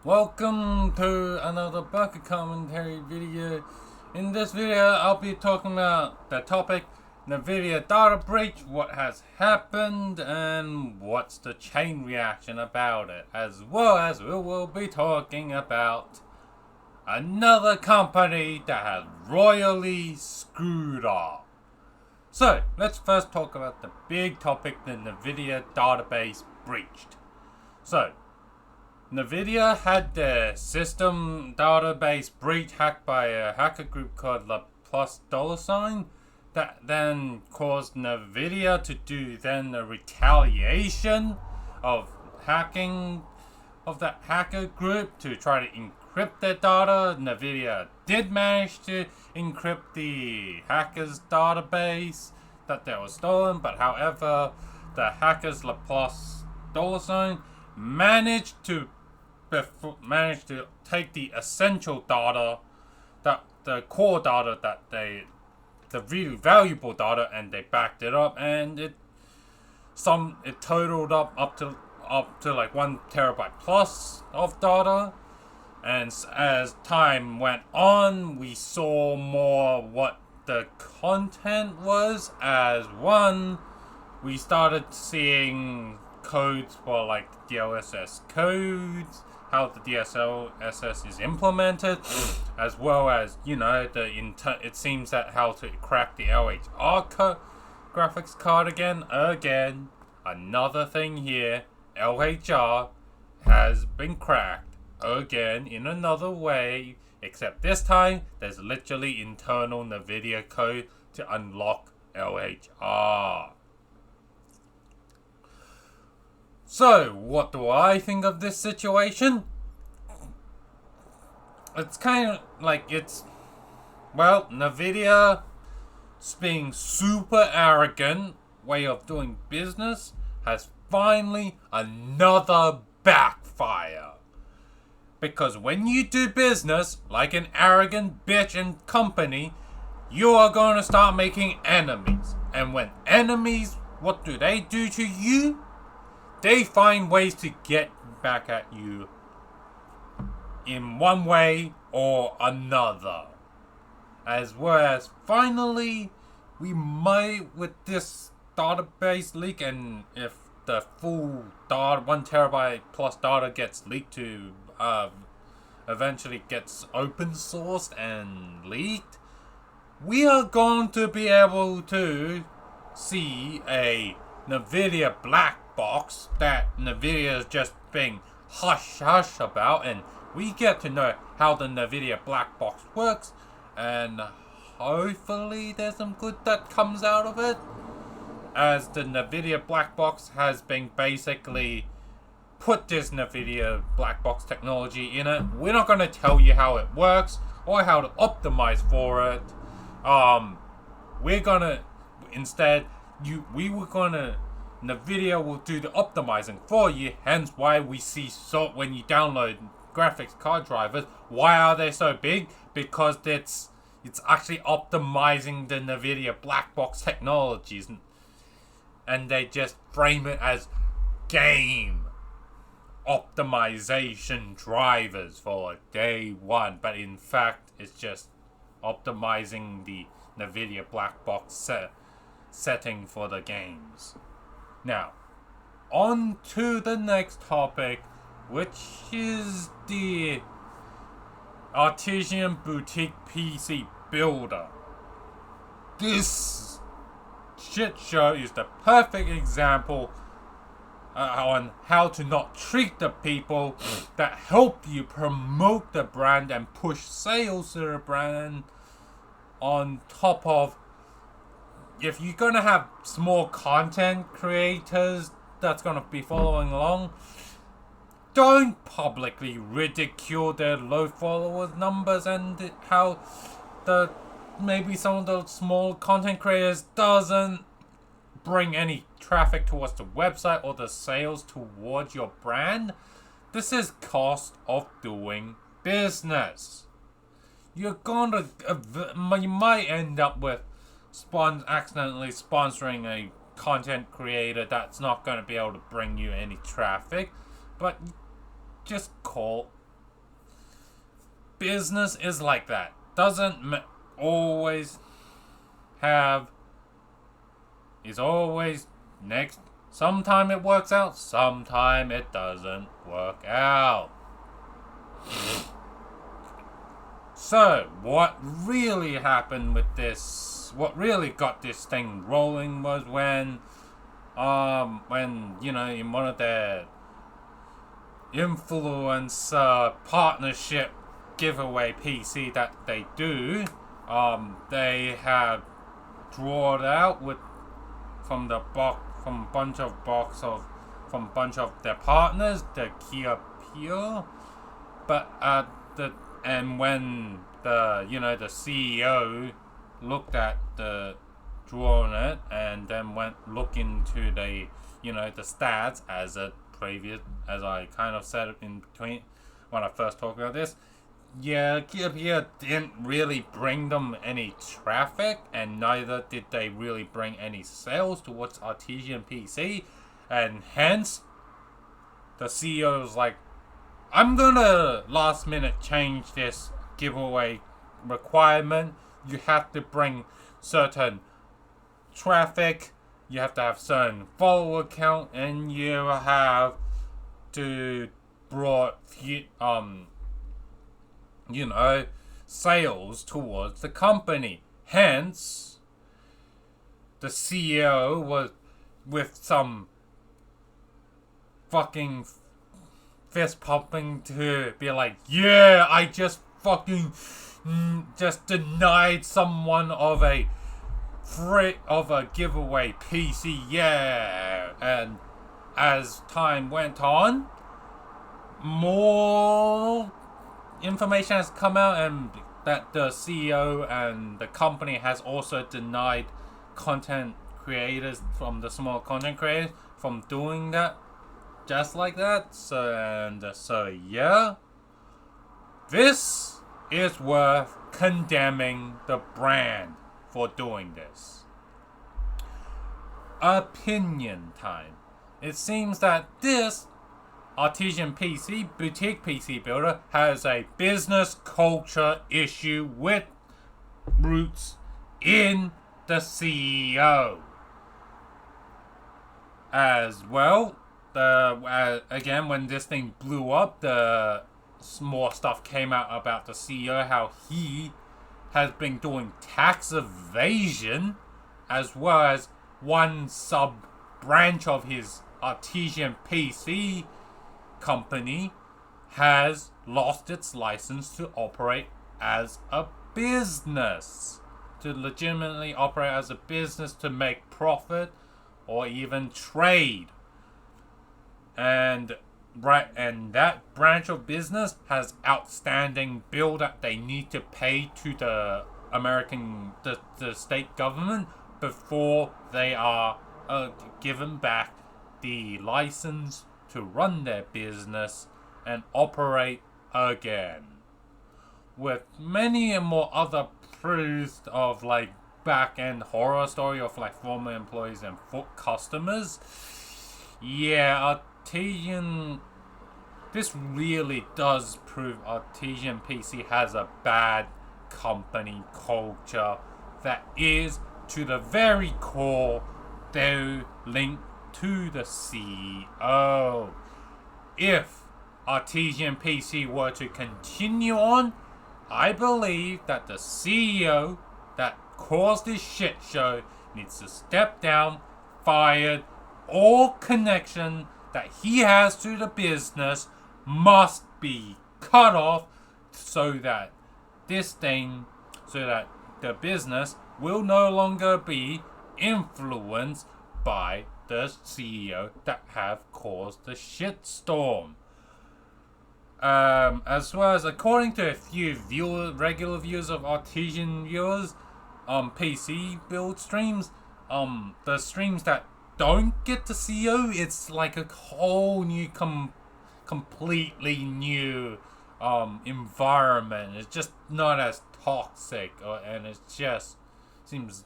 Welcome to another Baka commentary video. In this video, I'll be talking about the topic Nvidia data breach, what has happened, and what's the chain reaction about it, as well as we will be talking about another company that has royally screwed up. So, let's first talk about the big topic, the Nvidia database breached. So, Nvidia had their system database breach hacked by a hacker group called $, that then caused Nvidia to do then a retaliation of hacking of that hacker group to try to encrypt their data. Nvidia did manage to encrypt the hackers' database that was stolen, but however, the hackers $, managed to take the essential data, that the core data that the really valuable data, and they backed it up, and it totaled up to like 1 terabyte plus of data. And as time went on, we saw more what the content was. As one, we started seeing codes for like DLSS codes, how the DLSS is implemented, as well as it seems that how to crack the LHR graphics card again. Another thing here, LHR has been cracked again in another way, except this time there's literally internal Nvidia code to unlock LHR. So, what do I think of this situation? It's kind of like Nvidia being super arrogant way of doing business has finally another backfire. Because when you do business like an arrogant bitch and company, you are going to start making enemies. And when enemies, what do they do to you? They find ways to get back at you in one way or another. As well as finally, we might, with this database leak, and if the full data, 1 terabyte plus data gets leaked to, eventually gets open sourced and leaked, we are going to be able to see a Nvidia black box that Nvidia is just being hush about, and we get to know how the Nvidia black box works, and hopefully there's some good that comes out of it, as the Nvidia black box has been basically put this Nvidia black box technology in it. We're not going to tell you how it works or how to optimize for it. We're gonna instead Nvidia will do the optimizing for you, hence why we see when you download graphics card drivers, why are they so big? Because it's actually optimizing the Nvidia black box technologies, and they just frame it as game optimization drivers for day one, but in fact it's just optimizing the Nvidia black box setting for the games. Now, on to the next topic, which is the artesian boutique PC builder. This shit show is the perfect example on how to not treat the people that help you promote the brand and push sales to the brand. On top of, if you're going to have small content creators that's going to be following along, don't publicly ridicule their low followers numbers and how maybe some of those small content creators doesn't bring any traffic towards the website or the sales towards your brand. This is cost of doing business. You might end up with accidentally sponsoring a content creator that's not going to be able to bring you any traffic, but just call business is like that. Doesn't always have. Is always next. Sometime it works out, sometime it doesn't work out. So, what really happened with this, what really got this thing rolling was when in one of their influencer partnership giveaway PC that they do, they have drawn out from a bunch of their partners, the Kia Pure, but when the CEO looked at the drawing it and then went look into the stats as I kind of said in between when I first talked about this. Yeah, Kia Pure didn't really bring them any traffic, and neither did they really bring any sales towards Artesian PC, and hence the CEO was like, I'm gonna last minute change this giveaway requirement. You have to bring certain traffic, you have to have certain follower count, and you have to brought sales towards the company. Hence, the CEO was with some fucking fist pumping to be like, yeah, I just fucking just denied someone of a giveaway PC, yeah. And as time went on, more information has come out, and that the CEO and the company has also denied content creators from the small content creators from doing that, just like that. So yeah, this is worth condemning the brand for doing this. Opinion time. It seems that this Artesian PC, boutique PC builder, has a business culture issue with roots in the CEO. As well, again, when this thing blew up, the more stuff came out about the CEO, how he has been doing tax evasion, as well as one sub branch of his Artesian PC company has lost its license to operate as a business, to legitimately operate as a business, to make profit or even trade. And that branch of business has outstanding bill that they need to pay to the the state government before they are given back the license to run their business and operate again. With many and more other proofs of like back-end horror story of like former employees and customers. Yeah, this really does prove Artesian PC has a bad company culture that is to the very core though linked to the CEO. If Artesian PC were to continue on, I believe that the CEO that caused this shit show needs to step down, fired. All connection that he has to the business must be cut off so that the business will no longer be influenced by the CEO that have caused the shitstorm. As well as according to a few regular viewers of Artesian viewers, PC build streams, the streams that don't get the CEO, it's like a whole new, completely new environment. It's just not as toxic, and it just seems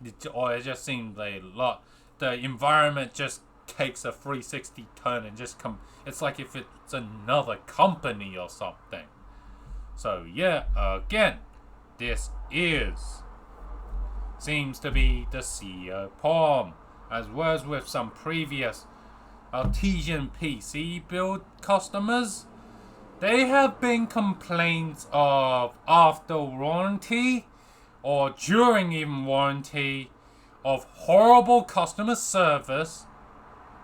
a lot. The environment just takes a 360 turn and just it's like if it's another company or something. So yeah, again, this seems to be the CEO palm, as well as with some previous artesian PC build customers. They have been complaints of after warranty or during even warranty of horrible customer service,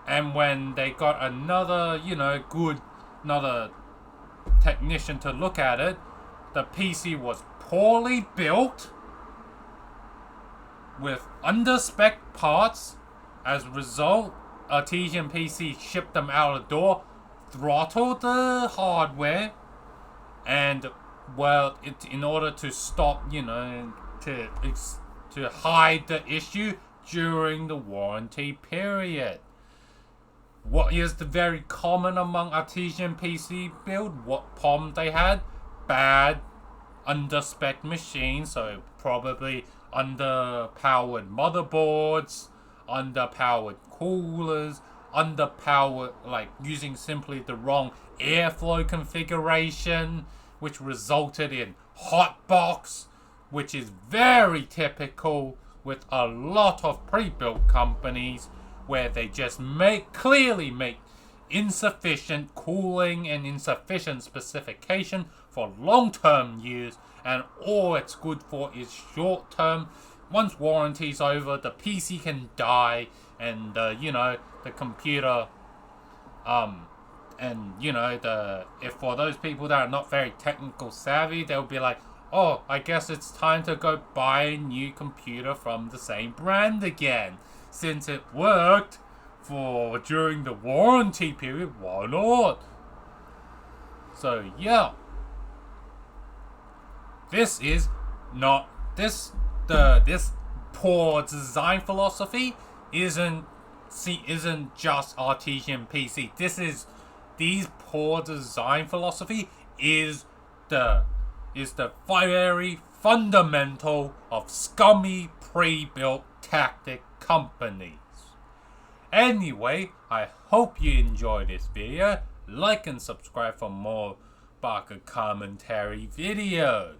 and when they got another another technician to look at it, the PC was poorly built with under-spec parts. As a result, artesian PC shipped them out the door, throttled the hardware, and well, in order to stop, to hide the issue during the warranty period. What is the very common among artesian PC build? What problem they had? Bad under-spec machines, so probably underpowered motherboards, underpowered coolers, underpowered, like using simply the wrong airflow configuration, which resulted in hotbox, which is very typical with a lot of pre-built companies, where they just clearly make insufficient cooling and insufficient specification for long-term use, and all it's good for is short-term. Once warranty's over, the PC can die, and the computer, if for those people that are not very technical savvy, they'll be like, oh, I guess it's time to go buy a new computer from the same brand again. Since it worked for during the warranty period, why not? So yeah, this poor design philosophy isn't just artesian PC. These poor design philosophy is the very fundamental of scummy pre-built tactic companies. Anyway, I hope you enjoyed this video. Like and subscribe for more Baka commentary videos.